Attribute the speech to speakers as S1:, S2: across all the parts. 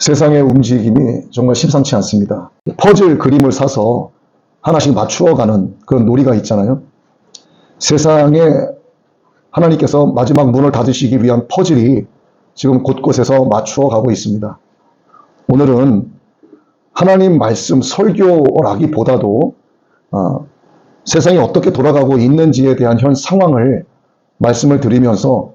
S1: 세상의 움직임이 정말 심상치 않습니다. 퍼즐 그림을 사서 하나씩 맞추어가는 그런 놀이가 있잖아요. 세상에 하나님께서 마지막 문을 닫으시기 위한 퍼즐이 지금 곳곳에서 맞추어가고 있습니다. 오늘은 하나님 말씀 설교라기보다도 세상이 어떻게 돌아가고 있는지에 대한 현 상황을 말씀을 드리면서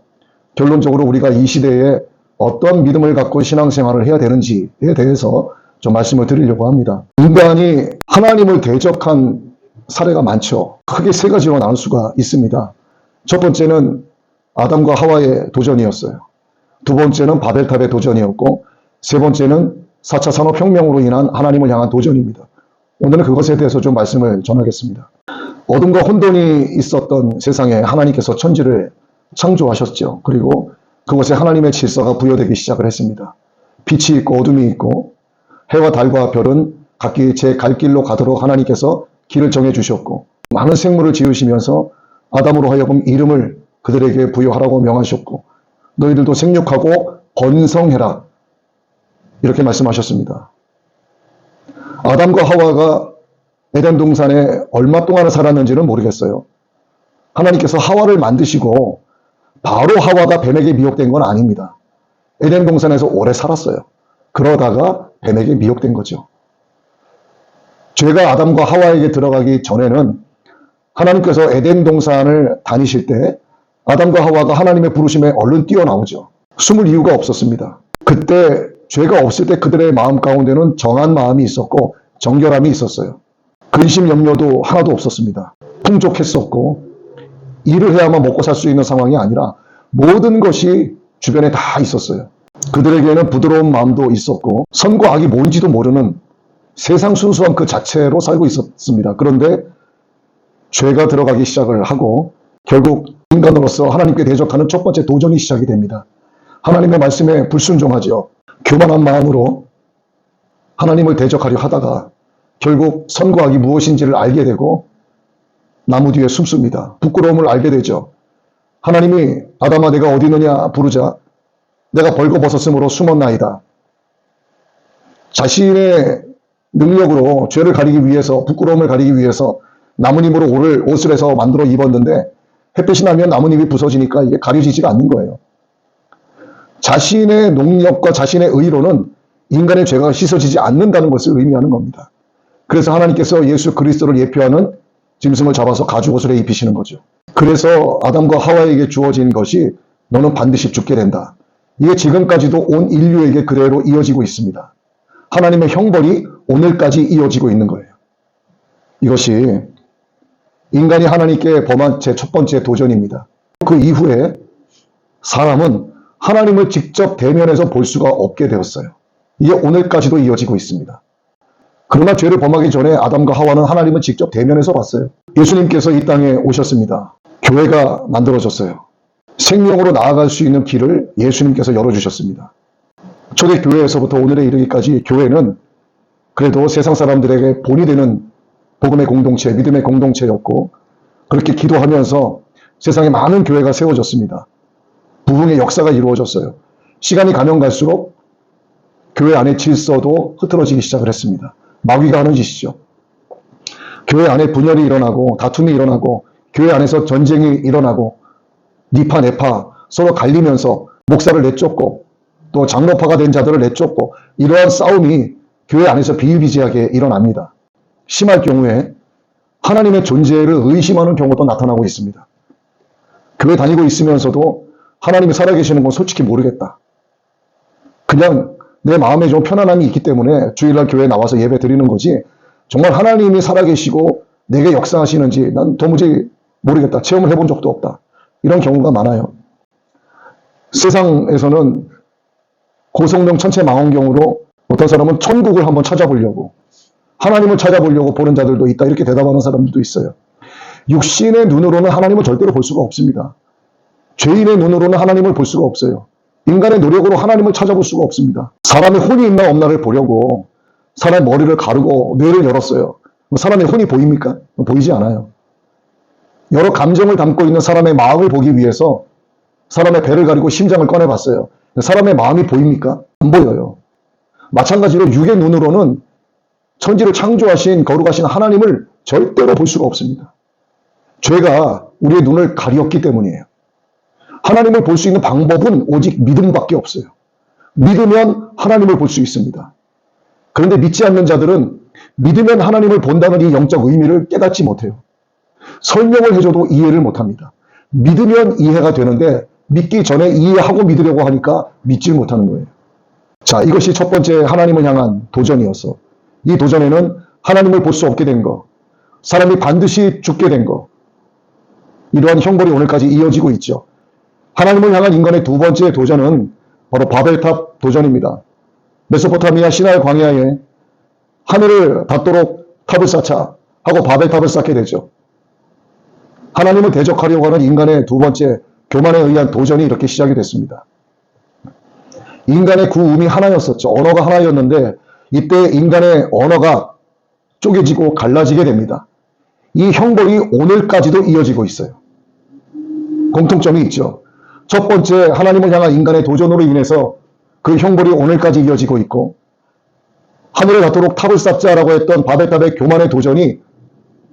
S1: 결론적으로 우리가 이 시대에 어떤 믿음을 갖고 신앙생활을 해야 되는지에 대해서 좀 말씀을 드리려고 합니다. 인간이 하나님을 대적한 사례가 많죠. 크게 세 가지로 나눌 수가 있습니다. 첫 번째는 아담과 하와의 도전이었어요. 두 번째는 바벨탑의 도전이었고, 세 번째는 4차 산업혁명으로 인한 하나님을 향한 도전입니다. 오늘은 그것에 대해서 좀 말씀을 전하겠습니다. 어둠과 혼돈이 있었던 세상에 하나님께서 천지를 창조하셨죠. 그리고 그곳에 하나님의 질서가 부여되기 시작을 했습니다. 빛이 있고 어둠이 있고 해와 달과 별은 각기 제 갈 길로 가도록 하나님께서 길을 정해 주셨고, 많은 생물을 지으시면서 아담으로 하여금 이름을 그들에게 부여하라고 명하셨고, 너희들도 생육하고 번성해라 이렇게 말씀하셨습니다. 아담과 하와가 에덴 동산에 얼마 동안을 살았는지는 모르겠어요. 하나님께서 하와를 만드시고 바로 하와가 뱀에게 미혹된 건 아닙니다. 에덴 동산에서 오래 살았어요. 그러다가 뱀에게 미혹된 거죠. 죄가 아담과 하와에게 들어가기 전에는 하나님께서 에덴 동산을 다니실 때 아담과 하와가 하나님의 부르심에 얼른 뛰어나오죠. 숨을 이유가 없었습니다. 그때 죄가 없을 때 그들의 마음 가운데는 정한 마음이 있었고 정결함이 있었어요. 근심 염려도 하나도 없었습니다. 풍족했었고 일을 해야만 먹고 살 수 있는 상황이 아니라 모든 것이 주변에 다 있었어요. 그들에게는 부드러운 마음도 있었고 선과 악이 뭔지도 모르는 세상 순수함 그 자체로 살고 있었습니다. 그런데 죄가 들어가기 시작을 하고 결국 인간으로서 하나님께 대적하는 첫 번째 도전이 시작이 됩니다. 하나님의 말씀에 불순종하죠. 교만한 마음으로 하나님을 대적하려 하다가 결국 선과 악이 무엇인지를 알게 되고 나무 뒤에 숨습니다. 부끄러움을 알게 되죠. 하나님이 아담아 내가 어디 있느냐 부르자 내가 벌거벗었으므로 숨었나이다. 자신의 능력으로 죄를 가리기 위해서, 부끄러움을 가리기 위해서 나뭇잎으로 옷을 해서 만들어 입었는데 햇빛이 나면 나뭇잎이 부서지니까 이게 가려지지가 않는 거예요. 자신의 능력과 자신의 의로는 인간의 죄가 씻어지지 않는다는 것을 의미하는 겁니다. 그래서 하나님께서 예수 그리스도를 예표하는 짐승을 잡아서 가죽옷을 입히시는 거죠. 그래서 아담과 하와에게 주어진 것이 너는 반드시 죽게 된다. 이게 지금까지도 온 인류에게 그대로 이어지고 있습니다. 하나님의 형벌이 오늘까지 이어지고 있는 거예요. 이것이 인간이 하나님께 범한 제 첫 번째 도전입니다. 그 이후에 사람은 하나님을 직접 대면해서 볼 수가 없게 되었어요. 이게 오늘까지도 이어지고 있습니다. 그러나 죄를 범하기 전에 아담과 하와는 하나님을 직접 대면해서 봤어요. 예수님께서 이 땅에 오셨습니다. 교회가 만들어졌어요. 생명으로 나아갈 수 있는 길을 예수님께서 열어주셨습니다. 초대교회에서부터 오늘에 이르기까지 교회는 그래도 세상 사람들에게 본이 되는 복음의 공동체, 믿음의 공동체였고 그렇게 기도하면서 세상에 많은 교회가 세워졌습니다. 부흥의 역사가 이루어졌어요. 시간이 가면 갈수록 교회 안의 질서도 흐트러지기 시작을 했습니다. 마귀가 하는 짓이죠. 교회 안에 분열이 일어나고 다툼이 일어나고 교회 안에서 전쟁이 일어나고 니파 내파 서로 갈리면서 목사를 내쫓고 또 장로파가 된 자들을 내쫓고 이러한 싸움이 교회 안에서 비일비재하게 일어납니다. 심할 경우에 하나님의 존재를 의심하는 경우도 나타나고 있습니다. 교회 다니고 있으면서도 하나님이 살아계시는 건 솔직히 모르겠다. 그냥 내 마음에 좀 편안함이 있기 때문에 주일날 교회에 나와서 예배 드리는 거지 정말 하나님이 살아계시고 내게 역사하시는지 난 도무지 모르겠다. 체험을 해본 적도 없다. 이런 경우가 많아요. 세상에서는 고성령 천체망원경으로 어떤 사람은 천국을 한번 찾아보려고 하나님을 찾아보려고 보는 자들도 있다. 이렇게 대답하는 사람들도 있어요. 육신의 눈으로는 하나님을 절대로 볼 수가 없습니다. 죄인의 눈으로는 하나님을 볼 수가 없어요. 인간의 노력으로 하나님을 찾아볼 수가 없습니다. 사람의 혼이 있나 없나를 보려고 사람의 머리를 가르고 뇌를 열었어요. 사람의 혼이 보입니까? 보이지 않아요. 여러 감정을 담고 있는 사람의 마음을 보기 위해서 사람의 배를 가리고 심장을 꺼내봤어요. 사람의 마음이 보입니까? 안 보여요. 마찬가지로 육의 눈으로는 천지를 창조하신 거룩하신 하나님을 절대로 볼 수가 없습니다. 죄가 우리의 눈을 가리었기 때문이에요. 하나님을 볼 수 있는 방법은 오직 믿음밖에 없어요. 믿으면 하나님을 볼 수 있습니다. 그런데 믿지 않는 자들은 믿으면 하나님을 본다는 이 영적 의미를 깨닫지 못해요. 설명을 해줘도 이해를 못합니다. 믿으면 이해가 되는데 믿기 전에 이해하고 믿으려고 하니까 믿질 못하는 거예요. 자, 이것이 첫 번째 하나님을 향한 도전이었어. 이 도전에는 하나님을 볼 수 없게 된 거, 사람이 반드시 죽게 된 거, 이러한 형벌이 오늘까지 이어지고 있죠. 하나님을 향한 인간의 두 번째 도전은 바로 바벨탑 도전입니다. 메소포타미아 시나이 광야에 하늘을 닿도록 탑을 쌓자 하고 바벨탑을 쌓게 되죠. 하나님을 대적하려고 하는 인간의 두 번째 교만에 의한 도전이 이렇게 시작이 됐습니다. 인간의 구음이 하나였었죠. 언어가 하나였는데 이때 인간의 언어가 쪼개지고 갈라지게 됩니다. 이 형벌이 오늘까지도 이어지고 있어요. 공통점이 있죠. 첫 번째 하나님을 향한 인간의 도전으로 인해서 그 형벌이 오늘까지 이어지고 있고, 하늘을 닿도록 탑을 쌓자라고 했던 바벨탑의 교만의 도전이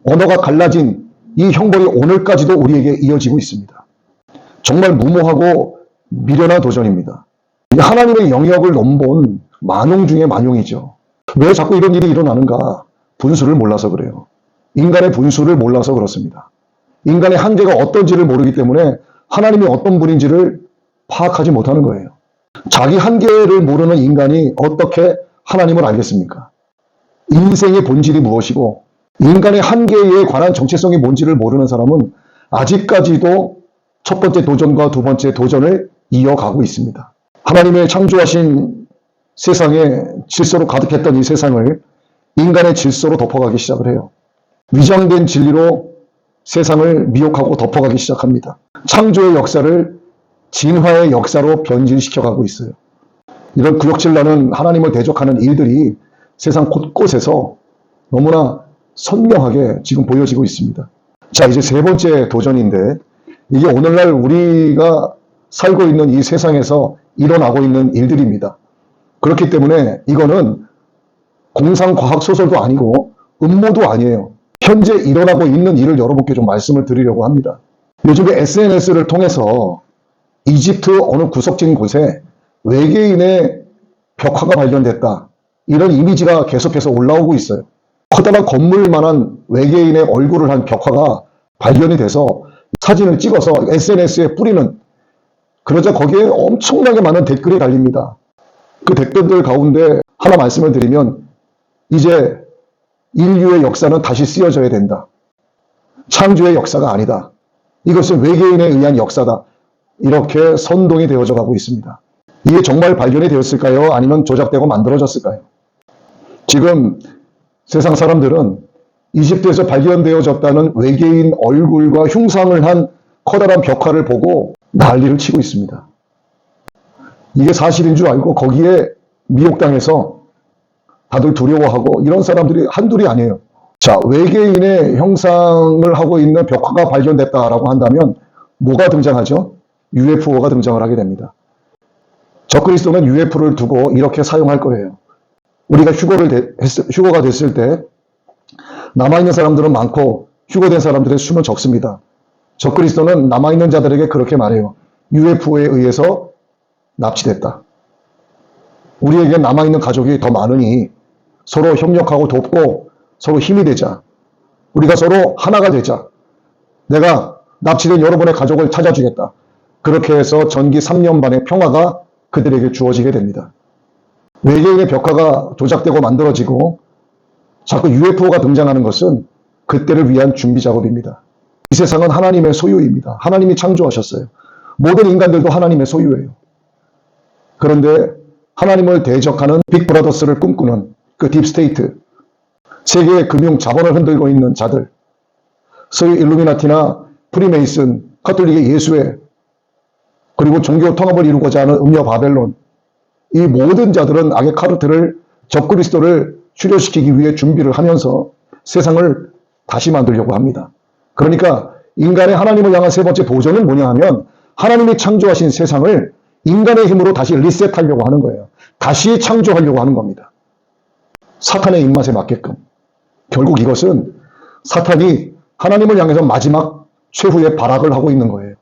S1: 언어가 갈라진 이 형벌이 오늘까지도 우리에게 이어지고 있습니다. 정말 무모하고 미련한 도전입니다. 하나님의 영역을 넘본 만용 중에 만용이죠. 왜 자꾸 이런 일이 일어나는가? 분수를 몰라서 그래요. 인간의 분수를 몰라서 그렇습니다. 인간의 한계가 어떤지를 모르기 때문에 하나님이 어떤 분인지를 파악하지 못하는 거예요. 자기 한계를 모르는 인간이 어떻게 하나님을 알겠습니까? 인생의 본질이 무엇이고 인간의 한계에 관한 정체성이 뭔지를 모르는 사람은 아직까지도 첫 번째 도전과 두 번째 도전을 이어가고 있습니다. 하나님의 창조하신 세상에 질서로 가득했던 이 세상을 인간의 질서로 덮어가기 시작을 해요. 위장된 진리로 세상을 미혹하고 덮어가기 시작합니다. 창조의 역사를 진화의 역사로 변질시켜가고 있어요. 이런 구역질나는 하나님을 대적하는 일들이 세상 곳곳에서 너무나 선명하게 지금 보여지고 있습니다. 자, 이제 세 번째 도전인데, 이게 오늘날 우리가 살고 있는 이 세상에서 일어나고 있는 일들입니다. 그렇기 때문에 이거는 공상과학 소설도 아니고 음모도 아니에요. 현재 일어나고 있는 일을 여러분께 좀 말씀을 드리려고 합니다. 요즘에 SNS를 통해서 이집트 어느 구석진 곳에 외계인의 벽화가 발견됐다, 이런 이미지가 계속해서 올라오고 있어요. 커다란 건물만한 외계인의 얼굴을 한 벽화가 발견이 돼서 사진을 찍어서 SNS에 뿌리는, 그러자 거기에 엄청나게 많은 댓글이 달립니다. 그 댓글들 가운데 하나 말씀을 드리면, 이제 인류의 역사는 다시 쓰여져야 된다. 창조의 역사가 아니다. 이것은 외계인에 의한 역사다. 이렇게 선동이 되어져 가고 있습니다. 이게 정말 발견이 되었을까요? 아니면 조작되고 만들어졌을까요? 지금 세상 사람들은 이집트에서 발견되어졌다는 외계인 얼굴과 흉상을 한 커다란 벽화를 보고 난리를 치고 있습니다. 이게 사실인 줄 알고 거기에 미혹당해서 다들 두려워하고, 이런 사람들이 한둘이 아니에요. 자, 외계인의 형상을 하고 있는 벽화가 발견됐다라고 한다면 뭐가 등장하죠? UFO가 등장을 하게 됩니다. 적그리스도는 UFO를 두고 이렇게 사용할 거예요. 우리가 휴거가 됐을 때 남아있는 사람들은 많고 휴거된 사람들의 수는 적습니다. 적그리스도는 남아있는 자들에게 그렇게 말해요. UFO에 의해서 납치됐다. 우리에게 남아있는 가족이 더 많으니 서로 협력하고 돕고 서로 힘이 되자. 우리가 서로 하나가 되자. 내가 납치된 여러분의 가족을 찾아주겠다. 그렇게 해서 전기 3년 반의 평화가 그들에게 주어지게 됩니다. 외계인의 벽화가 조작되고 만들어지고 자꾸 UFO가 등장하는 것은 그때를 위한 준비 작업입니다. 이 세상은 하나님의 소유입니다. 하나님이 창조하셨어요. 모든 인간들도 하나님의 소유예요. 그런데 하나님을 대적하는 빅브라더스를 꿈꾸는 그 딥스테이트, 세계의 금융 자본을 흔들고 있는 자들, 소위 일루미나티나 프리메이슨, 카톨릭의 예수회, 그리고 종교 통합을 이루고자 하는 음녀 바벨론, 이 모든 자들은 악의 카르텔을, 적그리스도를 출효시키기 위해 준비를 하면서 세상을 다시 만들려고 합니다. 그러니까 인간의 하나님을 향한 세 번째 도전은 뭐냐 하면, 하나님이 창조하신 세상을 인간의 힘으로 다시 리셋하려고 하는 거예요. 다시 창조하려고 하는 겁니다. 사탄의 입맛에 맞게끔. 결국 이것은 사탄이 하나님을 향해서 마지막 최후의 발악을 하고 있는 거예요.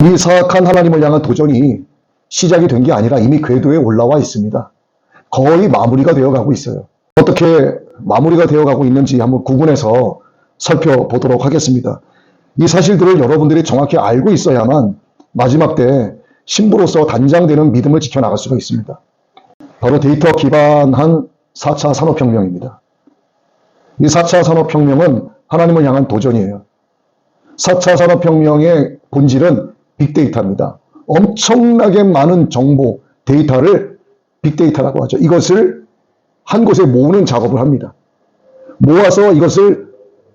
S1: 이 사악한 하나님을 향한 도전이 시작이 된 게 아니라 이미 궤도에 올라와 있습니다. 거의 마무리가 되어가고 있어요. 어떻게 마무리가 되어가고 있는지 한번 구분해서 살펴보도록 하겠습니다. 이 사실들을 여러분들이 정확히 알고 있어야만 마지막 때 신부로서 단장되는 믿음을 지켜나갈 수가 있습니다. 바로 데이터 기반한 4차 산업혁명입니다. 이 4차 산업혁명은 하나님을 향한 도전이에요. 4차 산업혁명의 본질은 빅데이터입니다. 엄청나게 많은 정보, 데이터를 빅데이터라고 하죠. 이것을 한 곳에 모으는 작업을 합니다. 모아서 이것을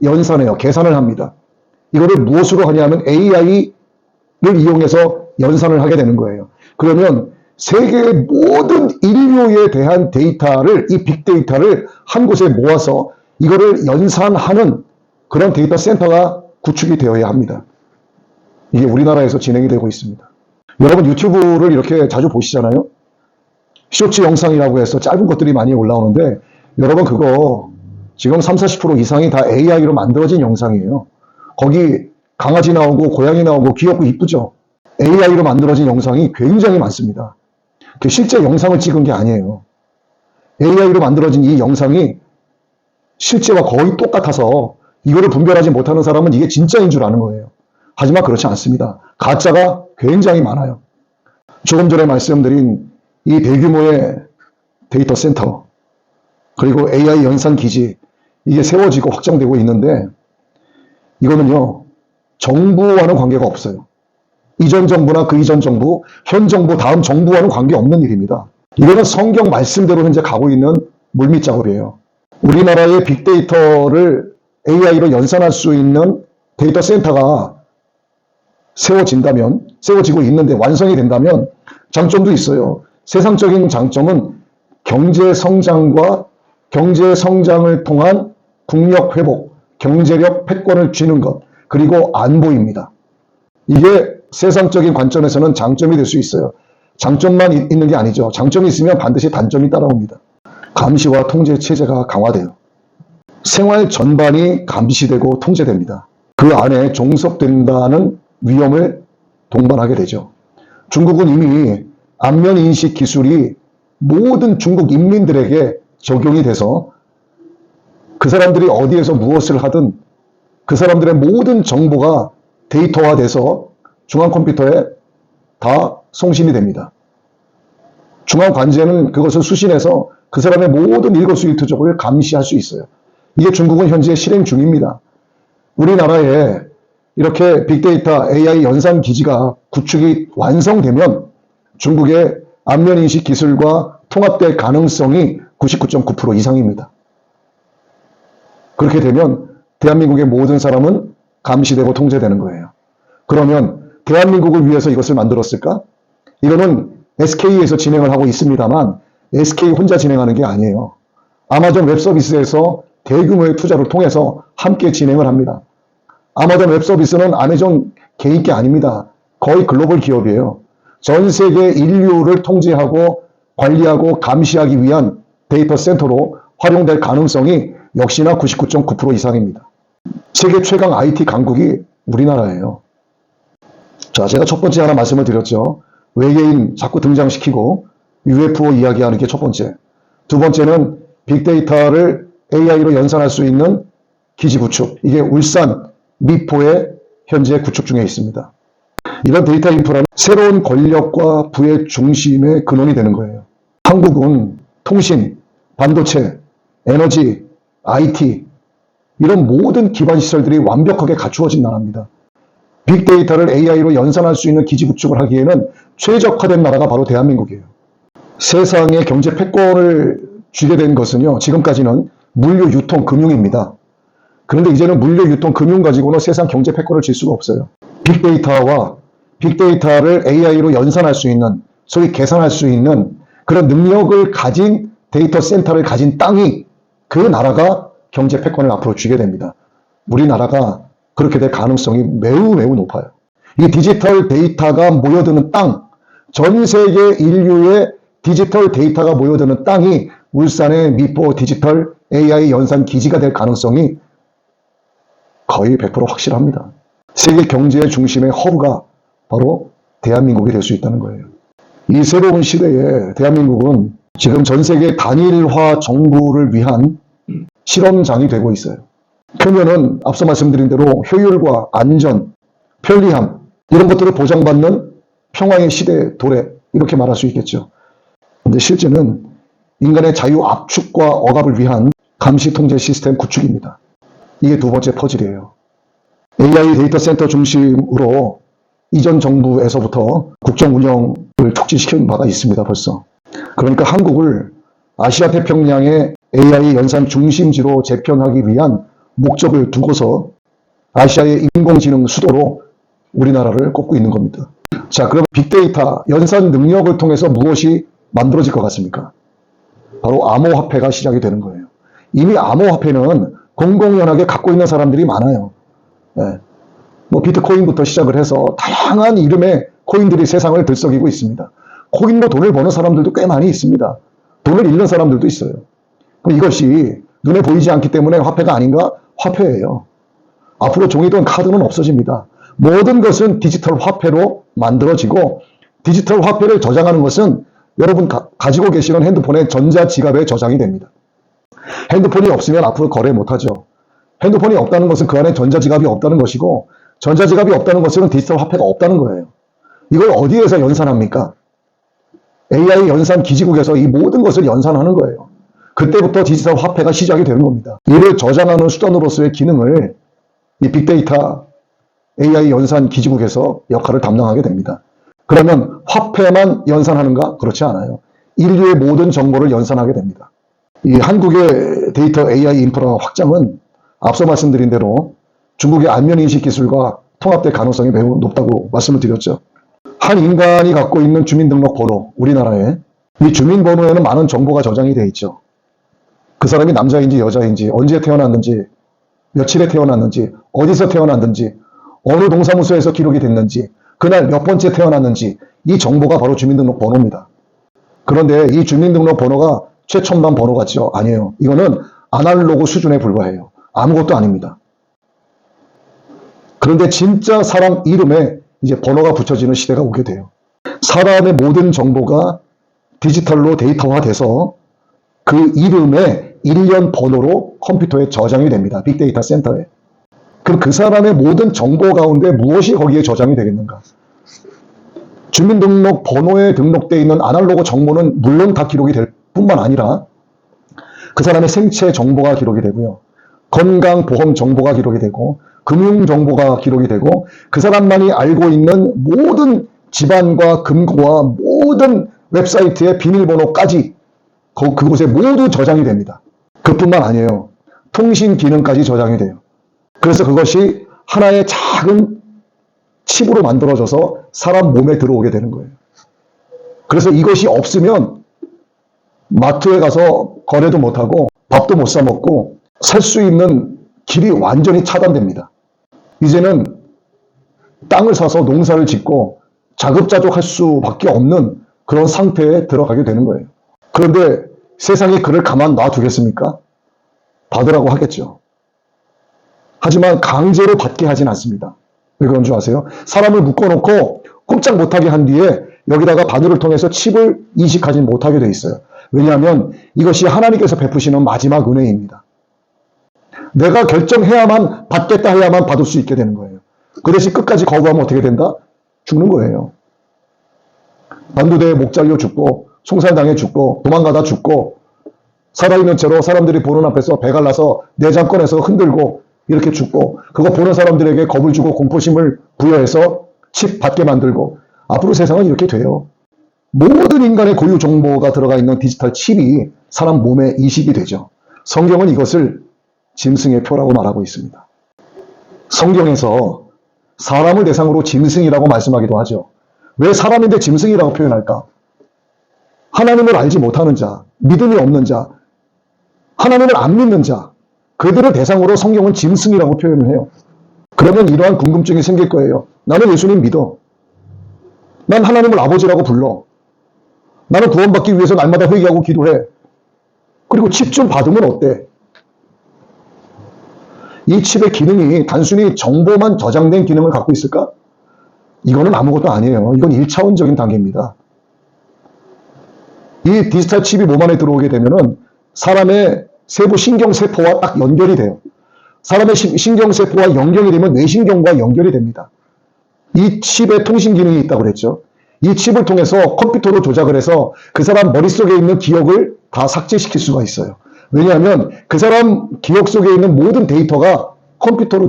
S1: 연산해요. 계산을 합니다. 이거를 무엇으로 하냐면 AI를 이용해서 연산을 하게 되는 거예요. 그러면 세계의 모든 인류에 대한 데이터를, 이 빅데이터를 한 곳에 모아서 이거를 연산하는 그런 데이터 센터가 구축이 되어야 합니다. 이게 우리나라에서 진행이 되고 있습니다. 여러분 유튜브를 이렇게 자주 보시잖아요. 쇼츠 영상이라고 해서 짧은 것들이 많이 올라오는데 여러분 그거 지금 30-40% 이상이 다 AI로 만들어진 영상이에요. 거기 강아지 나오고 고양이 나오고 귀엽고 이쁘죠. AI로 만들어진 영상이 굉장히 많습니다. 실제 영상을 찍은 게 아니에요. AI로 만들어진 이 영상이 실제와 거의 똑같아서 이거를 분별하지 못하는 사람은 이게 진짜인 줄 아는 거예요. 하지만 그렇지 않습니다. 가짜가 굉장히 많아요. 조금 전에 말씀드린 이 대규모의 데이터 센터 그리고 AI 연산 기지 이게 세워지고 확장되고 있는데 이거는요 정부와는 관계가 없어요. 이전 정부나 그 이전 정부, 현 정부, 다음 정부와는 관계없는 일입니다. 이거는 성경 말씀대로 현재 가고 있는 물밑 작업이에요. 우리나라의 빅데이터를 AI로 연산할 수 있는 데이터 센터가 세워지고 있는데 완성이 된다면 장점도 있어요. 세상적인 장점은 경제 성장과 경제 성장을 통한 국력 회복, 경제력 패권을 쥐는 것, 그리고 안보입니다. 이게 세상적인 관점에서는 장점이 될 수 있어요. 장점만 있는 게 아니죠. 장점이 있으면 반드시 단점이 따라옵니다. 감시와 통제 체제가 강화돼요. 생활 전반이 감시되고 통제됩니다. 그 안에 종속된다는 위험을 동반하게 되죠. 중국은 이미 안면인식 기술이 모든 중국 인민들에게 적용이 돼서 그 사람들이 어디에서 무엇을 하든 그 사람들의 모든 정보가 데이터화돼서 중앙 컴퓨터에 다 송신이 됩니다. 중앙 관제는 그것을 수신해서 그 사람의 모든 일거수일투족을 감시할 수 있어요. 이게 중국은 현재 실행 중입니다. 우리나라에 이렇게 빅데이터 AI 연산 기지가 구축이 완성되면 중국의 안면인식 기술과 통합될 가능성이 99.9% 이상입니다. 그렇게 되면 대한민국의 모든 사람은 감시되고 통제되는 거예요. 그러면 대한민국을 위해서 이것을 만들었을까? 이거는 SK에서 진행을 하고 있습니다만 SK 혼자 진행하는 게 아니에요. 아마존 웹서비스에서 대규모의 투자를 통해서 함께 진행을 합니다. 아마존 웹서비스는 아마존 개인 게 아닙니다. 거의 글로벌 기업이에요. 전 세계 인류를 통제하고 관리하고 감시하기 위한 데이터 센터로 활용될 가능성이 역시나 99.9% 이상입니다. 세계 최강 IT 강국이 우리나라예요. 자, 제가 첫 번째 하나 말씀을 드렸죠. 외계인 자꾸 등장시키고 UFO 이야기하는 게 첫 번째. 두 번째는 빅데이터를 AI로 연산할 수 있는 기지 구축. 이게 울산, 미포에 현재 구축 중에 있습니다. 이런 데이터 인프라는 새로운 권력과 부의 중심의 근원이 되는 거예요. 한국은 통신, 반도체, 에너지, IT 이런 모든 기반 시설들이 완벽하게 갖추어진 나라입니다. 빅데이터를 AI로 연산할 수 있는 기지 구축을 하기에는 최적화된 나라가 바로 대한민국이에요. 세상에 경제 패권을 쥐게 된 것은요, 지금까지는 물류, 유통, 금융입니다. 그런데 이제는 물류, 유통, 금융 가지고는 세상 경제 패권을 쥘 수가 없어요. 빅데이터와 빅데이터를 AI로 연산할 수 있는, 소위 계산할 수 있는 그런 능력을 가진 데이터 센터를 가진 땅이 그 나라가 경제 패권을 앞으로 쥐게 됩니다. 우리나라가 그렇게 될 가능성이 매우 높아요. 이 디지털 데이터가 모여드는 땅, 전 세계 인류의 디지털 데이터가 모여드는 땅이 울산의 미포 디지털 AI 연산 기지가 될 가능성이 거의 100% 확실합니다. 세계 경제의 중심의 허브가 바로 대한민국이 될 수 있다는 거예요. 이 새로운 시대에 대한민국은 지금 전 세계 단일화 정부를 위한 실험장이 되고 있어요. 표면은 앞서 말씀드린 대로 효율과 안전, 편리함 이런 것들을 보장받는 평화의 시대 도래 이렇게 말할 수 있겠죠. 그런데 실제는 인간의 자유 압축과 억압을 위한 감시 통제 시스템 구축입니다. 이게 두 번째 퍼즐이에요. AI 데이터 센터 중심으로 이전 정부에서부터 국정 운영을 촉진시킨 바가 있습니다. 벌써. 그러니까 한국을 아시아 태평양의 AI 연산 중심지로 재편하기 위한 목적을 두고서 아시아의 인공지능 수도로 우리나라를 꼽고 있는 겁니다. 자, 그럼 빅데이터 연산 능력을 통해서 무엇이 만들어질 것 같습니까? 바로 암호화폐가 시작이 되는 거예요. 이미 암호화폐는 공공연하게 갖고 있는 사람들이 많아요. 네. 비트코인부터 시작을 해서 다양한 이름의 코인들이 세상을 들썩이고 있습니다. 코인으로 돈을 버는 사람들도 꽤 많이 있습니다. 돈을 잃는 사람들도 있어요. 그럼 이것이 눈에 보이지 않기 때문에 화폐가 아닌가? 화폐예요. 앞으로 종이돈 카드는 없어집니다. 모든 것은 디지털 화폐로 만들어지고 디지털 화폐를 저장하는 것은 여러분 가지고 계시는 핸드폰의 전자지갑에 저장이 됩니다. 핸드폰이 없으면 앞으로 거래 못하죠. 핸드폰이 없다는 것은 그 안에 전자지갑이 없다는 것이고 전자지갑이 없다는 것은 디지털 화폐가 없다는 거예요. 이걸 어디에서 연산합니까? AI 연산 기지국에서 이 모든 것을 연산하는 거예요. 그때부터 디지털 화폐가 시작이 되는 겁니다. 이를 저장하는 수단으로서의 기능을 이 빅데이터 AI 연산 기지국에서 역할을 담당하게 됩니다. 그러면 화폐만 연산하는가? 그렇지 않아요. 인류의 모든 정보를 연산하게 됩니다. 이 한국의 데이터 AI 인프라 확장은 앞서 말씀드린 대로 중국의 안면인식 기술과 통합될 가능성이 매우 높다고 말씀을 드렸죠. 한 인간이 갖고 있는 주민등록번호, 우리나라에 이 주민번호에는 많은 정보가 저장이 되어 있죠. 그 사람이 남자인지 여자인지, 언제 태어났는지, 며칠에 태어났는지, 어디서 태어났는지, 어느 동사무소에서 기록이 됐는지, 그날 몇 번째 태어났는지 이 정보가 바로 주민등록번호입니다. 그런데 이 주민등록번호가 최첨단 번호 같죠? 아니에요. 이거는 아날로그 수준에 불과해요. 아무것도 아닙니다. 그런데 진짜 사람 이름에 이제 번호가 붙여지는 시대가 오게 돼요. 사람의 모든 정보가 디지털로 데이터화돼서 그 이름의 일련 번호로 컴퓨터에 저장이 됩니다. 빅데이터 센터에. 그럼 그 사람의 모든 정보 가운데 무엇이 거기에 저장이 되겠는가? 주민등록 번호에 등록되어 있는 아날로그 정보는 물론 다 기록이 될 뿐만 아니라 그 사람의 생체 정보가 기록이 되고요. 건강보험 정보가 기록이 되고 금융정보가 기록이 되고 그 사람만이 알고 있는 모든 집안과 금고와 모든 웹사이트의 비밀번호까지 그곳에 모두 저장이 됩니다. 그뿐만 아니에요. 통신 기능까지 저장이 돼요. 그래서 그것이 하나의 작은 칩으로 만들어져서 사람 몸에 들어오게 되는 거예요. 그래서 이것이 없으면 마트에 가서 거래도 못하고 밥도 못 사 먹고 살 수 있는 길이 완전히 차단됩니다. 이제는 땅을 사서 농사를 짓고 자급자족할 수밖에 없는 그런 상태에 들어가게 되는 거예요. 그런데 세상이 그를 가만 놔두겠습니까? 받으라고 하겠죠. 하지만 강제로 받게 하진 않습니다. 왜 그런 줄 아세요? 사람을 묶어놓고 꼼짝 못하게 한 뒤에 여기다가 바늘을 통해서 칩을 이식하지 못하게 돼 있어요. 왜냐하면 이것이 하나님께서 베푸시는 마지막 은혜입니다. 내가 결정해야만 받겠다 해야만 받을 수 있게 되는 거예요. 그 대신 끝까지 거부하면 어떻게 된다? 죽는 거예요. 반두대에 목 잘려 죽고 송살당해 죽고 도망가다 죽고 살아있는 채로 사람들이 보는 앞에서 배갈라서 내장 꺼내서 흔들고 이렇게 죽고 그거 보는 사람들에게 겁을 주고 공포심을 부여해서 칩 받게 만들고 앞으로 세상은 이렇게 돼요. 모든 인간의 고유 정보가 들어가 있는 디지털 칩이 사람 몸에 이식이 되죠. 성경은 이것을 짐승의 표라고 말하고 있습니다. 성경에서 사람을 대상으로 짐승이라고 말씀하기도 하죠. 왜 사람인데 짐승이라고 표현할까? 하나님을 알지 못하는 자, 믿음이 없는 자, 하나님을 안 믿는 자, 그들을 대상으로 성경은 짐승이라고 표현을 해요. 그러면 이러한 궁금증이 생길 거예요. 나는 예수님 믿어. 난 하나님을 아버지라고 불러. 나는 구원받기 위해서 날마다 회개하고 기도해. 그리고 칩 좀 받으면 어때? 이 칩의 기능이 단순히 정보만 저장된 기능을 갖고 있을까? 이거는 아무것도 아니에요. 이건 1차원적인 단계입니다. 이 디지털 칩이 몸 안에 들어오게 되면은 사람의 세부 신경세포와 딱 연결이 돼요. 사람의 신경세포와 연결이 되면 뇌신경과 연결이 됩니다. 이 칩에 통신 기능이 있다고 그랬죠. 이 칩을 통해서 컴퓨터로 조작을 해서 그 사람 머릿속에 있는 기억을 다 삭제시킬 수가 있어요. 왜냐하면 그 사람 기억 속에 있는 모든 데이터가 컴퓨터로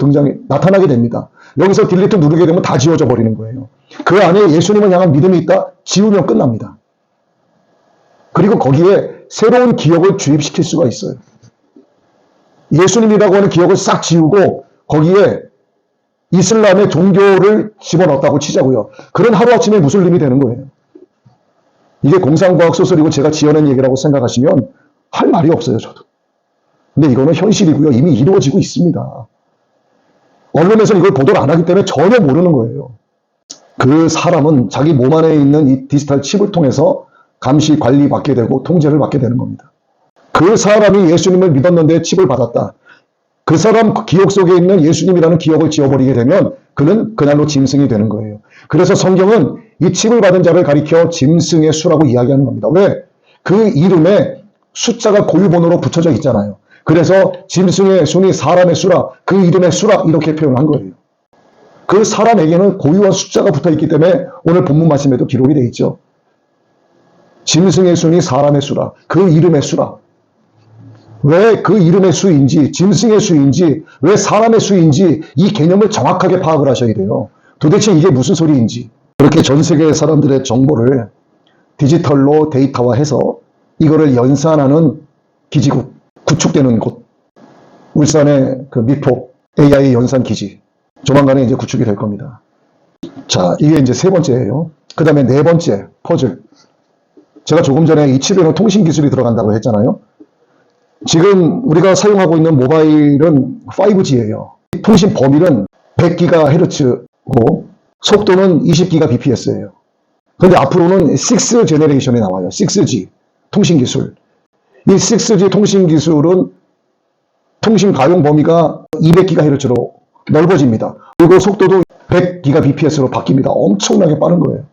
S1: 나타나게 됩니다. 여기서 딜리트 누르게 되면 다 지워져 버리는 거예요. 그 안에 예수님을 향한 믿음이 있다? 지우면 끝납니다. 그리고 거기에 새로운 기억을 주입시킬 수가 있어요. 예수님이라고 하는 기억을 싹 지우고 거기에 이슬람의 종교를 집어넣었다고 치자고요. 그런 하루아침에 무슬림이 되는 거예요. 이게 공상과학 소설이고 제가 지어낸 얘기라고 생각하시면 할 말이 없어요, 저도. 근데 이거는 현실이고요. 이미 이루어지고 있습니다. 언론에서는 이걸 보도를 안 하기 때문에 전혀 모르는 거예요. 그 사람은 자기 몸 안에 있는 이 디지털 칩을 통해서 감시, 관리받게 되고 통제를 받게 되는 겁니다. 그 사람이 예수님을 믿었는데 칩을 받았다. 그 사람 기억 속에 있는 예수님이라는 기억을 지워버리게 되면 그는 그날로 짐승이 되는 거예요. 그래서 성경은 이 칩을 받은 자를 가리켜 짐승의 수라고 이야기하는 겁니다. 왜? 그 이름에 숫자가 고유번호로 붙여져 있잖아요. 그래서 짐승의 수니 사람의 수라, 그 이름의 수라 이렇게 표현한 거예요. 그 사람에게는 고유한 숫자가 붙어있기 때문에 오늘 본문 말씀에도 기록이 되어 있죠. 짐승의 수니 사람의 수라, 그 이름의 수라. 왜 그 이름의 수인지, 짐승의 수인지, 왜 사람의 수인지 이 개념을 정확하게 파악을 하셔야 돼요. 도대체 이게 무슨 소리인지. 그렇게 전 세계 사람들의 정보를 디지털로 데이터화해서 이거를 연산하는 기지국, 구축되는 곳. 울산의 그 미포 AI 연산 기지. 조만간에 이제 구축이 될 겁니다. 자, 이게 이제 세 번째예요. 그 다음에 네 번째, 퍼즐. 제가 조금 전에 이 칩에는 통신 기술이 들어간다고 했잖아요. 지금 우리가 사용하고 있는 모바일은 5G예요. 통신 범위는 100GHz고 속도는 20Gbps예요. 근데 앞으로는 6 제너레이션이 나와요. 6G 통신 기술. 이 6G 통신 기술은 통신 가용 범위가 200GHz로 넓어집니다. 그리고 속도도 100Gbps로 바뀝니다. 엄청나게 빠른 거예요.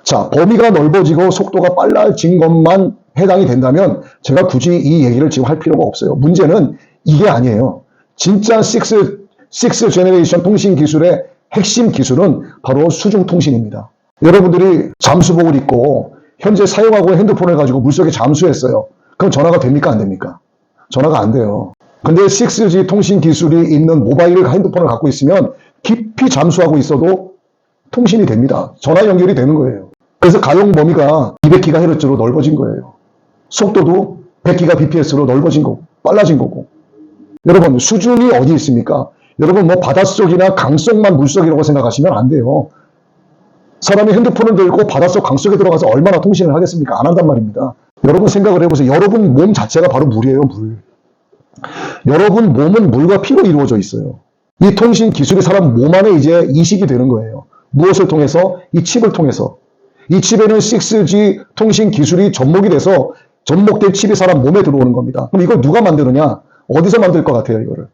S1: 자, 범위가 넓어지고 속도가 빨라진 것만 해당이 된다면 제가 굳이 이 얘기를 지금 할 필요가 없어요. 문제는 이게 아니에요. 진짜 6 제너레이션 통신 기술의 핵심 기술은 바로 수중통신입니다. 여러분들이 잠수복을 입고 현재 사용하고 있는 핸드폰을 가지고 물속에 잠수했어요. 그럼 전화가 됩니까? 안 됩니까? 전화가 안 돼요. 근데 6G 통신 기술이 있는 모바일 핸드폰을 갖고 있으면 깊이 잠수하고 있어도 통신이 됩니다. 전화 연결이 되는 거예요. 그래서 가용 범위가 200GHz로 넓어진 거예요. 속도도 100Gbps로 넓어진 거고, 빨라진 거고. 여러분, 수중이 어디 있습니까? 여러분, 뭐 바닷속이나 강속만 물속이라고 생각하시면 안 돼요. 사람이 핸드폰을 들고 바닷속 강속에 들어가서 얼마나 통신을 하겠습니까? 안 한단 말입니다. 여러분 생각을 해보세요. 여러분 몸 자체가 바로 물이에요, 물. 여러분 몸은 물과 피로 이루어져 있어요. 이 통신 기술이 사람 몸 안에 이제 이식이 되는 거예요. 무엇을 통해서? 이 칩을 통해서. 이 칩에는 6G 통신 기술이 접목이 돼서 접목된 칩이 사람 몸에 들어오는 겁니다. 그럼 이걸 누가 만드느냐? 어디서 만들 것 같아요, 이거를?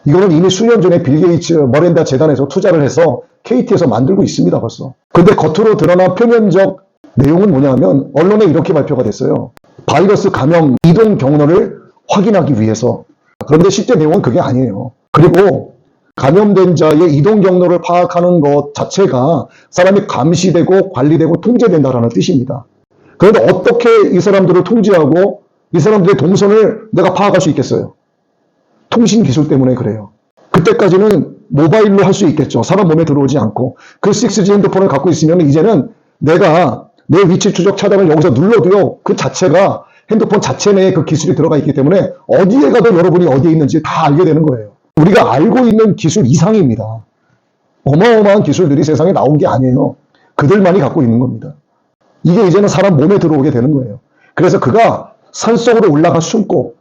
S1: 이거는 이미 수년 전에 빌 게이츠 머렌다 재단에서 투자를 해서 KT에서 만들고 있습니다, 벌써. 근데 겉으로 드러난 표면적 내용은 뭐냐면 언론에 이렇게 발표가 됐어요. 바이러스 감염 이동 경로를 확인하기 위해서. 그런데 실제 내용은 그게 아니에요. 그리고 감염된 자의 이동 경로를 파악하는 것 자체가 사람이 감시되고 관리되고 통제된다는 뜻입니다. 그런데 어떻게 이 사람들을 통제하고 이 사람들의 동선을 내가 파악할 수 있겠어요? 통신 기술 때문에 그래요. 그때까지는 모바일로 할 수 있겠죠. 사람 몸에 들어오지 않고. 그 6G 핸드폰을 갖고 있으면 이제는 내가 내 위치 추적 차단을 여기서 눌러도요. 그 자체가 핸드폰 자체 내에 그 기술이 들어가 있기 때문에 어디에 가도 여러분이 어디에 있는지 다 알게 되는 거예요. 우리가 알고 있는 기술 이상입니다. 어마어마한 기술들이 세상에 나온 게 아니에요. 그들만이 갖고 있는 겁니다. 이게 이제는 사람 몸에 들어오게 되는 거예요. 그래서 그가 산속으로 올라가 숨고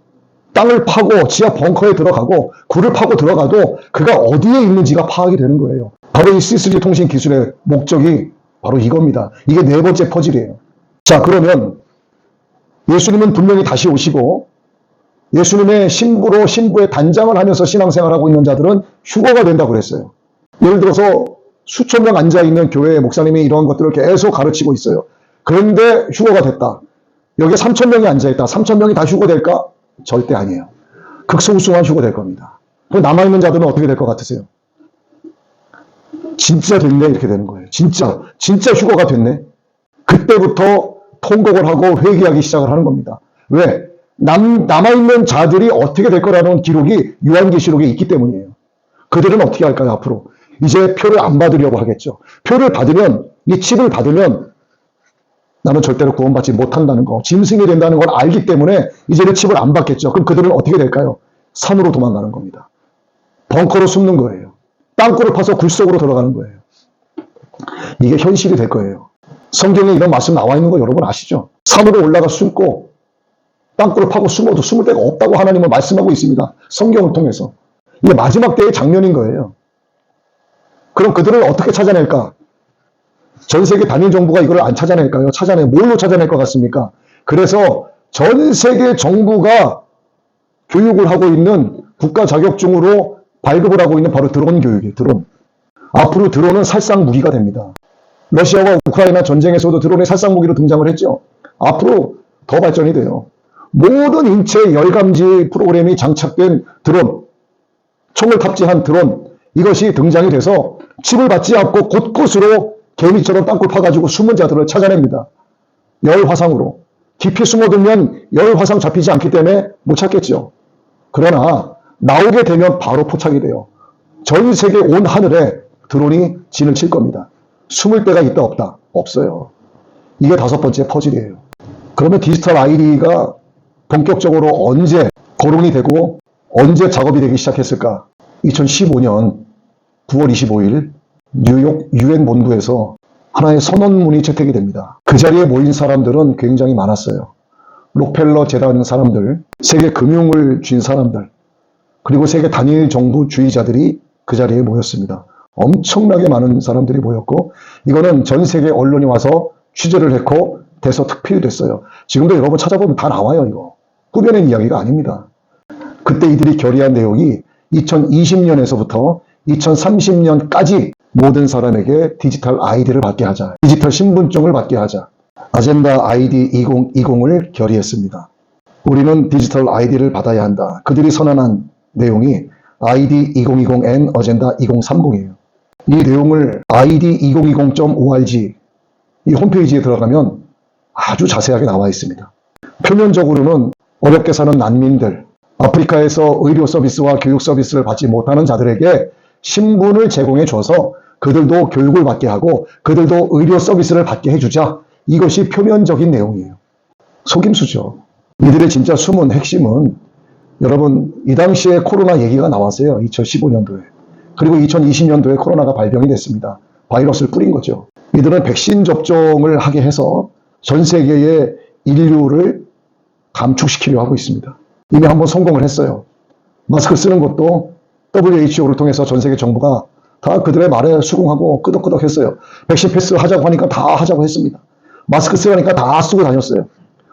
S1: 땅을 파고 지하 벙커에 들어가고 굴을 파고 들어가도 그가 어디에 있는지가 파악이 되는 거예요. 바로 이 6G 통신 기술의 목적이 바로 이겁니다. 이게 네 번째 퍼즐이에요. 자, 그러면 예수님은 분명히 다시 오시고 예수님의 신부로 신부의 단장을 하면서 신앙생활하고 있는 자들은 휴거가 된다고 그랬어요. 예를 들어서 수천 명 앉아있는 교회 목사님이 이런 것들을 계속 가르치고 있어요. 그런데 휴거가 됐다. 여기에 3천 명이 앉아있다. 3천 명이 다 휴거될까? 절대 아니에요. 극소수만 휴거될 겁니다. 그럼 남아있는 자들은 어떻게 될 것 같으세요? 진짜 됐네 이렇게 되는 거예요. 진짜 휴거가 됐네. 그때부터 통곡을 하고 회개하기 시작을 하는 겁니다. 왜? 남아있는 자들이 어떻게 될 거라는 기록이 요한계시록에 있기 때문이에요. 그들은 어떻게 할까요, 앞으로? 이제 표를 안 받으려고 하겠죠. 표를 받으면, 이 칩을 받으면 나는 절대로 구원받지 못한다는 거, 짐승이 된다는 걸 알기 때문에 이제는 칩을 안 받겠죠. 그럼 그들은 어떻게 될까요? 산으로 도망가는 겁니다. 벙커로 숨는 거예요. 땅굴을 파서 굴 속으로 들어가는 거예요. 이게 현실이 될 거예요. 성경에 이런 말씀 나와 있는 거 여러분 아시죠? 산으로 올라가 숨고 땅굴을 파고 숨어도 숨을 데가 없다고 하나님은 말씀하고 있습니다. 성경을 통해서. 이게 마지막 때의 장면인 거예요. 그럼 그들을 어떻게 찾아낼까? 전 세계 단일 정부가 이걸 안 찾아낼까요? 뭘로 찾아낼 것 같습니까? 그래서 전 세계 정부가 교육을 하고 있는 국가 자격증으로 발급을 하고 있는 바로 드론 교육이에요. 드론. 앞으로 드론은 살상 무기가 됩니다. 러시아와 우크라이나 전쟁에서도 드론이 살상 무기로 등장을 했죠. 앞으로 더 발전이 돼요. 모든 인체 열감지 프로그램이 장착된 드론, 총을 탑재한 드론, 이것이 등장이 돼서 칩을 받지 않고 곳곳으로 개미처럼 땅굴 파가지고 숨은 자들을 찾아냅니다. 열화상으로. 깊이 숨어들면 열화상 잡히지 않기 때문에 못 찾겠죠. 그러나 나오게 되면 바로 포착이 돼요. 전 세계 온 하늘에 드론이 진을 칠 겁니다. 숨을 데가 있다 없다? 없어요. 이게 다섯 번째 퍼즐이에요. 그러면 디지털 ID가 본격적으로 언제 거론이 되고 언제 작업이 되기 시작했을까? 2015년 9월 25일 뉴욕 UN 본부에서 하나의 선언문이 채택이 됩니다. 그 자리에 모인 사람들은 굉장히 많았어요. 록펠러 재단 사람들, 세계 금융을 쥔 사람들, 그리고 세계 단일 정부주의자들이 그 자리에 모였습니다. 엄청나게 많은 사람들이 모였고 이거는 전 세계 언론이 와서 취재를 했고 돼서 특필됐어요. 지금도 여러분 찾아보면 다 나와요. 이거 꾸며낸 이야기가 아닙니다. 그때 이들이 결의한 내용이 2020년에서부터 2030년까지 모든 사람에게 디지털 아이디를 받게 하자. 디지털 신분증을 받게 하자. 아젠다 아이디 2020을 결의했습니다. 우리는 디지털 아이디를 받아야 한다. 그들이 선언한 내용이 아이디 2020N 어젠다 2030이에요. 이 내용을 id2020.org 이 홈페이지에 들어가면 아주 자세하게 나와 있습니다. 표면적으로는 어렵게 사는 난민들, 아프리카에서 의료 서비스와 교육 서비스를 받지 못하는 자들에게 신분을 제공해 줘서 그들도 교육을 받게 하고 그들도 의료 서비스를 받게 해주자. 이것이 표면적인 내용이에요. 속임수죠. 이들의 진짜 숨은 핵심은 여러분 이 당시에 코로나 얘기가 나왔어요. 2015년도에. 그리고 2020년도에 코로나가 발병이 됐습니다. 바이러스를 뿌린 거죠. 이들은 백신 접종을 하게 해서 전 세계의 인류를 감축시키려 하고 있습니다. 이미 한번 성공을 했어요. 마스크 쓰는 것도 WHO를 통해서 전 세계 정부가 다 그들의 말에 수긍하고 끄덕끄덕 했어요. 백신 패스 하자고 하니까 다 하자고 했습니다. 마스크 쓰라니까 다 쓰고 다녔어요.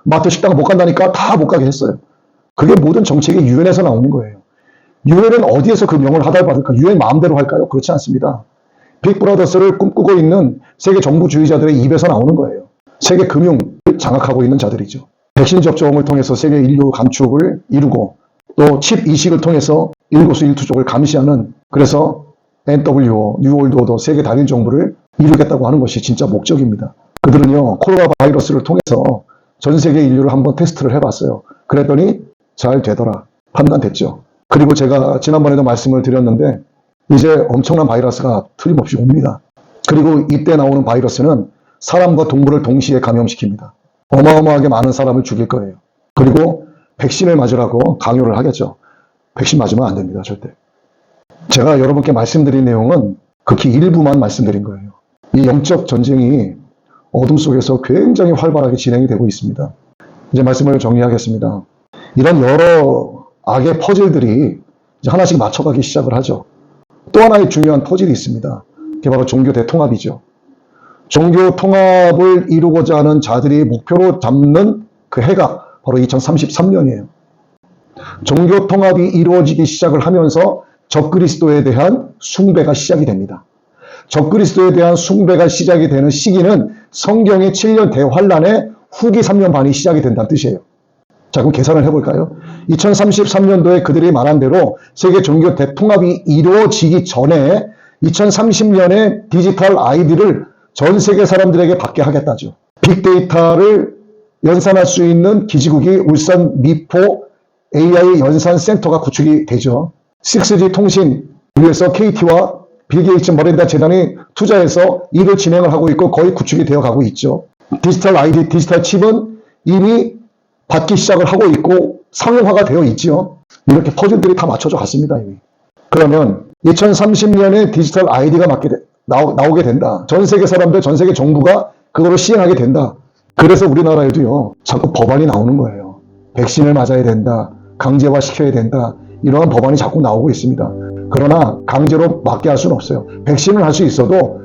S1: 마트 식당 못 간다니까 다 못 가게 했어요. 그게 모든 정책이 유엔에서 나오는 거예요. 유엔은 어디에서 그 명을 하달받을까? 유엔 마음대로 할까요? 그렇지 않습니다. 빅브라더스를 꿈꾸고 있는 세계 정부주의자들의 입에서 나오는 거예요. 세계 금융을 장악하고 있는 자들이죠. 백신 접종을 통해서 세계 인류 감축을 이루고 또 칩 이식을 통해서 일거수일투족을 감시하는 그래서 NWO, 뉴월드 오더 세계 단일 정부를 이루겠다고 하는 것이 진짜 목적입니다. 그들은요 코로나 바이러스를 통해서 전 세계 인류를 한번 테스트를 해봤어요. 그랬더니 잘 되더라. 판단됐죠. 그리고 제가 지난번에도 말씀을 드렸는데 이제 엄청난 바이러스가 틀림없이 옵니다. 그리고 이때 나오는 바이러스는 사람과 동물을 동시에 감염시킵니다. 어마어마하게 많은 사람을 죽일 거예요. 그리고 백신을 맞으라고 강요를 하겠죠. 백신 맞으면 안 됩니다. 절대. 제가 여러분께 말씀드린 내용은 극히 일부만 말씀드린 거예요. 이 영적 전쟁이 어둠 속에서 굉장히 활발하게 진행이 되고 있습니다. 이제 말씀을 정리하겠습니다. 이런 여러 악의 퍼즐들이 이제 하나씩 맞춰가기 시작을 하죠. 또 하나의 중요한 퍼즐이 있습니다. 그게 바로 종교 대통합이죠. 종교 통합을 이루고자 하는 자들이 목표로 잡는 그 해가 바로 2033년이에요. 종교 통합이 이루어지기 시작을 하면서 적그리스도에 대한 숭배가 시작이 됩니다. 적그리스도에 대한 숭배가 시작이 되는 시기는 성경의 7년 대환란의 후기 3년 반이 시작이 된다는 뜻이에요. 자, 그럼 계산을 해볼까요? 2033년도에 그들이 말한 대로 세계 종교 대통합이 이루어지기 전에 2030년에 디지털 아이디를 전 세계 사람들에게 받게 하겠다죠. 빅데이터를 연산할 수 있는 기지국이 울산 미포 AI 연산센터가 구축이 되죠. 6G 통신 위해서 KT와 빌 게이츠 머린다 재단이 투자해서 일을 진행을 하고 있고 거의 구축이 되어 가고 있죠. 디지털 아이디, 디지털 칩은 이미 받기 시작을 하고 있고 상용화가 되어 있죠. 이렇게 퍼즐들이 다 맞춰져 갔습니다. 이미. 그러면 2030년에 디지털 아이디가 나오게 된다. 전 세계 사람들, 전 세계 정부가 그거를 시행하게 된다. 그래서 우리나라에도요, 자꾸 법안이 나오는 거예요. 백신을 맞아야 된다. 강제화 시켜야 된다. 이러한 법안이 자꾸 나오고 있습니다. 그러나 강제로 맞게 할 수는 없어요. 백신을 할 수 있어도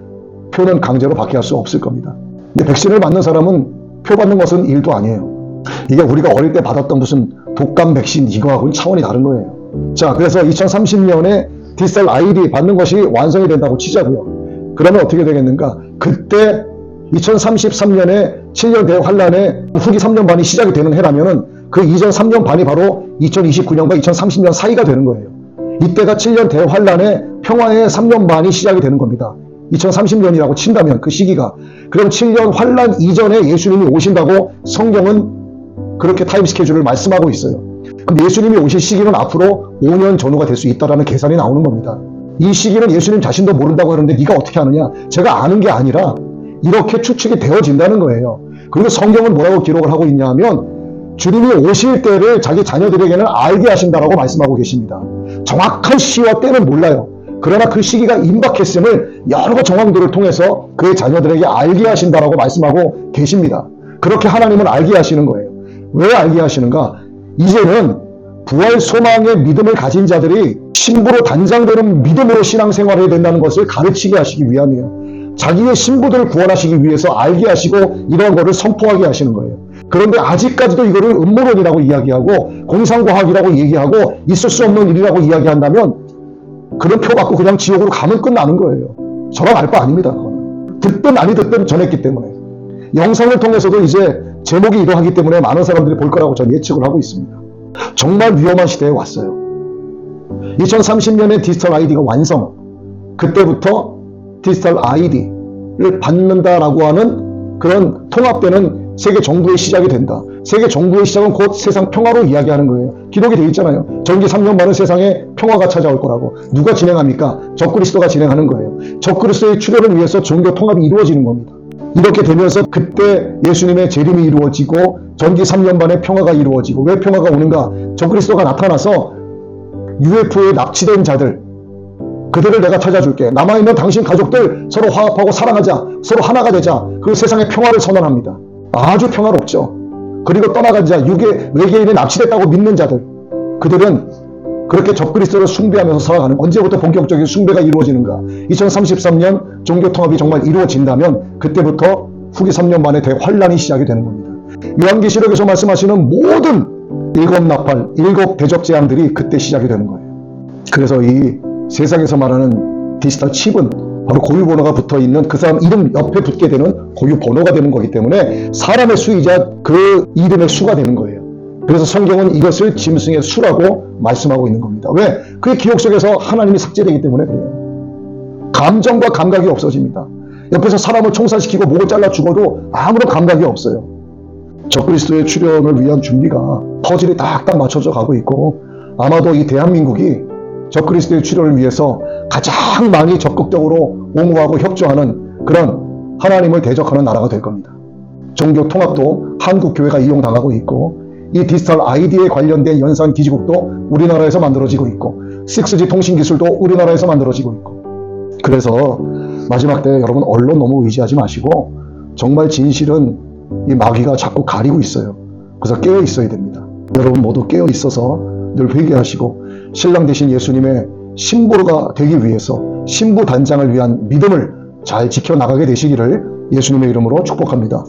S1: 표는 강제로 받게 할 수 없을 겁니다. 근데 백신을 맞는 사람은 표 받는 것은 일도 아니에요. 이게 우리가 어릴 때 받았던 무슨 독감 백신 이거하고는 차원이 다른 거예요. 자, 그래서 2030년에 디지털 아이디 받는 것이 완성이 된다고 치자고요. 그러면 어떻게 되겠는가? 그때 2033년에 7년 대환란의 후기 3년 반이 시작이 되는 해라면은 그 이전 3년 반이 바로 2029년과 2030년 사이가 되는 거예요. 이때가 7년 대환란의 평화의 3년 반이 시작이 되는 겁니다. 2030년이라고 친다면 그 시기가. 그럼 7년 환란 이전에 예수님이 오신다고 성경은 그렇게 타임 스케줄을 말씀하고 있어요. 그럼 예수님이 오실 시기는 앞으로 5년 전후가 될 수 있다는 계산이 나오는 겁니다. 이 시기는 예수님 자신도 모른다고 하는데 네가 어떻게 아느냐? 제가 아는 게 아니라 이렇게 추측이 되어진다는 거예요. 그리고 성경은 뭐라고 기록을 하고 있냐 하면 주님이 오실 때를 자기 자녀들에게는 알게 하신다라고 말씀하고 계십니다. 정확한 시와 때는 몰라요. 그러나 그 시기가 임박했음을 여러 정황들을 통해서 그의 자녀들에게 알게 하신다라고 말씀하고 계십니다. 그렇게 하나님은 알게 하시는 거예요. 왜 알게 하시는가? 이제는 부활 소망의 믿음을 가진 자들이 신부로 단장되는 믿음으로 신앙생활을 해야 된다는 것을 가르치게 하시기 위함이에요. 자기의 신부들을 구원하시기 위해서 알게 하시고 이러한 것을 선포하게 하시는 거예요. 그런데 아직까지도 이거를 음모론이라고 이야기하고 공상과학이라고 얘기하고 있을 수 없는 일이라고 이야기한다면 그런 표 받고 그냥 지옥으로 가면 끝나는 거예요. 저랑 알 바 아닙니다. 그거는. 듣든 아니 듣든 전했기 때문에. 영상을 통해서도 이제 제목이 이러하기 때문에 많은 사람들이 볼 거라고 전 예측을 하고 있습니다. 정말 위험한 시대에 왔어요. 2030년에 디지털 아이디가 완성. 그때부터 디지털 아이디를 받는다라고 하는 그런 통합되는 세계 정부의 시작이 된다. 세계 정부의 시작은 곧 세상 평화로 이야기하는 거예요. 기록이 되어 있잖아요. 전기 3년 만은 세상에 평화가 찾아올 거라고. 누가 진행합니까? 적그리스도가 진행하는 거예요. 적그리스도의 출현을 위해서 종교 통합이 이루어지는 겁니다. 이렇게 되면서 그때 예수님의 재림이 이루어지고 전기 3년 반의 평화가 이루어지고 왜 평화가 오는가? 적그리스도가 나타나서 UFO에 납치된 자들 그들을 내가 찾아줄게. 남아있는 당신 가족들 서로 화합하고 사랑하자. 서로 하나가 되자. 그 세상의 평화를 선언합니다. 아주 평화롭죠. 그리고 떠나가자. 외계인이 납치됐다고 믿는 자들. 그들은 그렇게 적그리스도를 숭배하면서 살아가는 언제부터 본격적인 숭배가 이루어지는가? 2033년 종교통합이 정말 이루어진다면 그때부터 후기 3년 만에 대환란이 시작이 되는 겁니다. 요한계시록에서 말씀하시는 모든 일곱 나팔, 일곱 대적 재앙들이 그때 시작이 되는 거예요. 그래서 이 세상에서 말하는 디지털 칩은 바로 고유번호가 붙어있는 그 사람 이름 옆에 붙게 되는 고유번호가 되는 거기 때문에 사람의 수이자 그 이름의 수가 되는 거예요. 그래서 성경은 이것을 짐승의 수라고 말씀하고 있는 겁니다. 왜? 그의 기억 속에서 하나님이 삭제되기 때문에 그래요. 감정과 감각이 없어집니다. 옆에서 사람을 총살시키고 목을 잘라 죽어도 아무런 감각이 없어요. 적그리스도의 출현을 위한 준비가 퍼즐이 딱딱 맞춰져 가고 있고 아마도 이 대한민국이 적그리스도의 출현을 위해서 가장 많이 적극적으로 옹호하고 협조하는 그런 하나님을 대적하는 나라가 될 겁니다. 종교 통합도 한국 교회가 이용당하고 있고 이 디지털 아이디에 관련된 연산 기지국도 우리나라에서 만들어지고 있고 6G 통신 기술도 우리나라에서 만들어지고 있고 그래서 마지막 때 여러분 언론 너무 의지하지 마시고 정말 진실은 이 마귀가 자꾸 가리고 있어요. 그래서 깨어 있어야 됩니다. 여러분 모두 깨어 있어서 늘 회개하시고 신랑 되신 예수님의 신부가 되기 위해서 신부 단장을 위한 믿음을 잘 지켜나가게 되시기를 예수님의 이름으로 축복합니다.